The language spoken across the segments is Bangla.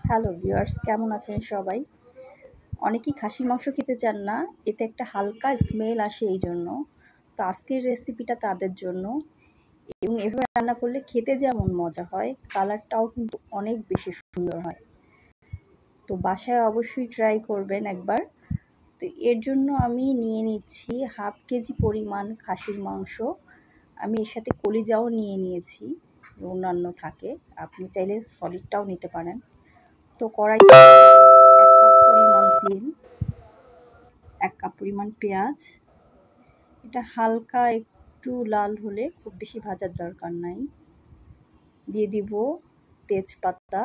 হ্যালো ভিউয়ার্স, কেমন আছেন সবাই? অনেকেই খাসির মাংস খেতে চান না, এতে একটা হালকা স্মেল আসে এই জন্য। তো আজকের রেসিপিটা তাদের জন্য। এবং এভাবে রান্না করলে খেতে যেমন মজা হয়, কালারটাও কিন্তু অনেক বেশি সুন্দর হয়। তো বাসায় অবশ্যই ট্রাই করবেন একবার। তো এর জন্য আমি নিয়ে নিচ্ছি হাফ কেজি পরিমাণ খাসির মাংস। আমি এর সাথে কলিজাও নিয়ে নিয়েছি, অন্যান্য থাকে, আপনি চাইলে সলিডটাও নিতে পারেন। তো কড়াইতে 1 কাপ পরিমাণ তেল, 1 কাপ পরিমাণ পেঁয়াজ, এটা হালকা একটু লাল হলে, খুব বেশি ভাজার দরকার নাই। দিয়ে দিব তেজপাতা,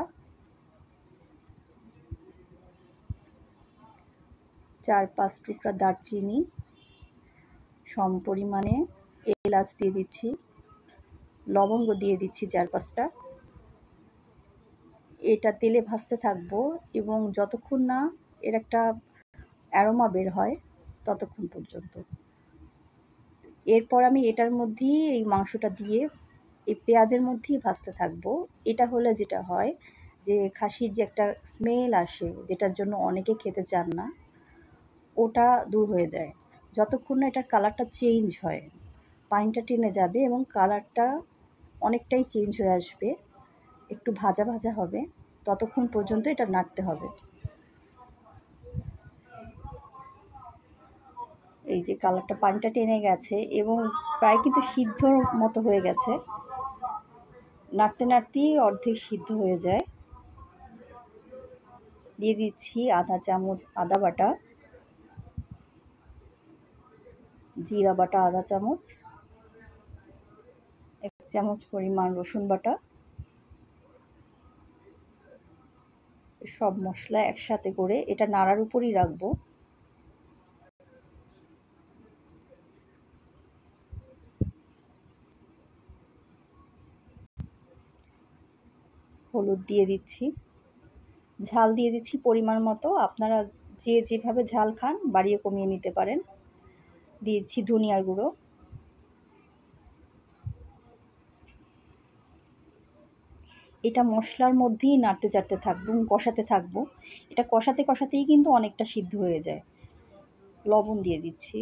4-5 টুকরা দারচিনি, সম পরিমাণে এলাচ দিয়ে দিচ্ছি, লবঙ্গ দিয়ে দিচ্ছি 4-5টা। এটা তেলে ভাজতে থাকবো এবং যতক্ষণ না এর একটা অ্যারোমা বের হয় ততক্ষণ পর্যন্ত। এরপর আমি এটার মধ্যেই এই মাংসটা দিয়ে এই পেঁয়াজের মধ্যেই ভাজতে থাকবো। এটা হলে যেটা হয় যে খাসির যে একটা স্মেল আসে, যেটার জন্য অনেকে খেতে চান না, ওটা দূর হয়ে যায়। যতক্ষণ না এটার কালারটা চেঞ্জ হয়, পানিটা টেনে যাবে এবং কালারটা অনেকটাই চেঞ্জ হয়ে আসবে, একটু ভাজা ভাজা হবে, ততক্ষণ পর্যন্ত এটা নাড়তে হবে। এই যে কালারটা, পানিটা টেনে গেছে এবং প্রায় কিন্তু সিদ্ধর মতো হয়ে গেছে। নাড়তে নাড়তেই অর্ধেক সিদ্ধ হয়ে যায়। দিয়ে দিচ্ছি আধা চামচ আদা বাটা, জিরা বাটা আধা চামচ, 1 চামচ পরিমাণ রসুন বাটা। সব মশলা একসাথে করে এটা নাড়ার উপরই রাখবো। হলুদ দিয়ে দিচ্ছি, ঝাল দিয়ে দিচ্ছি পরিমাণ মতো, আপনারা যে যেভাবে ঝাল খান বাড়িয়ে কমিয়ে নিতে পারেন। দিয়েছি ধনিয়ার গুঁড়ো। এটা মশলার মধ্যেই নাড়তে চাড়তে থাকবো, কষাতে থাকবো। এটা কষাতে কষাতেই কিন্তু অনেকটা সিদ্ধ হয়ে যায়। লবণ দিয়ে দিচ্ছি।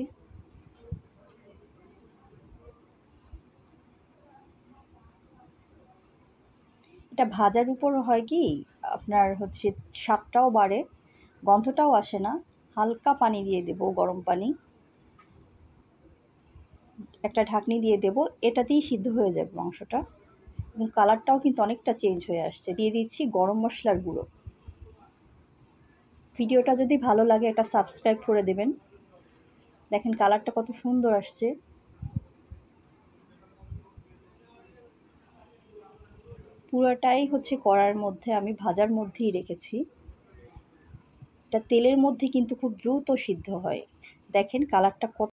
এটা ভাজার উপর হয় কি, আপনার হচ্ছে স্বাদটাও বাড়ে, গন্ধটাও আসে না। হালকা পানি দিয়ে দেব, গরম পানি, একটা ঢাকনি দিয়ে দেব, এটাতেই সিদ্ধ হয়ে যাবে মাংসটা এবং কালারটাও কিন্তু অনেকটা চেঞ্জ হয়ে আসছে। দিয়ে দিচ্ছি গরম মশলার গুঁড়ো। ভিডিওটা যদি ভালো লাগে একটা সাবস্ক্রাইব করে দেবেন। দেখেন কালারটা কত সুন্দর আসছে। পুরোটাই হচ্ছে কড়ার মধ্যে আমি ভাজার মধ্যেই রেখেছি। এটা তেলের মধ্যে কিন্তু খুব দ্রুত সিদ্ধ হয়। দেখেন কালারটা কত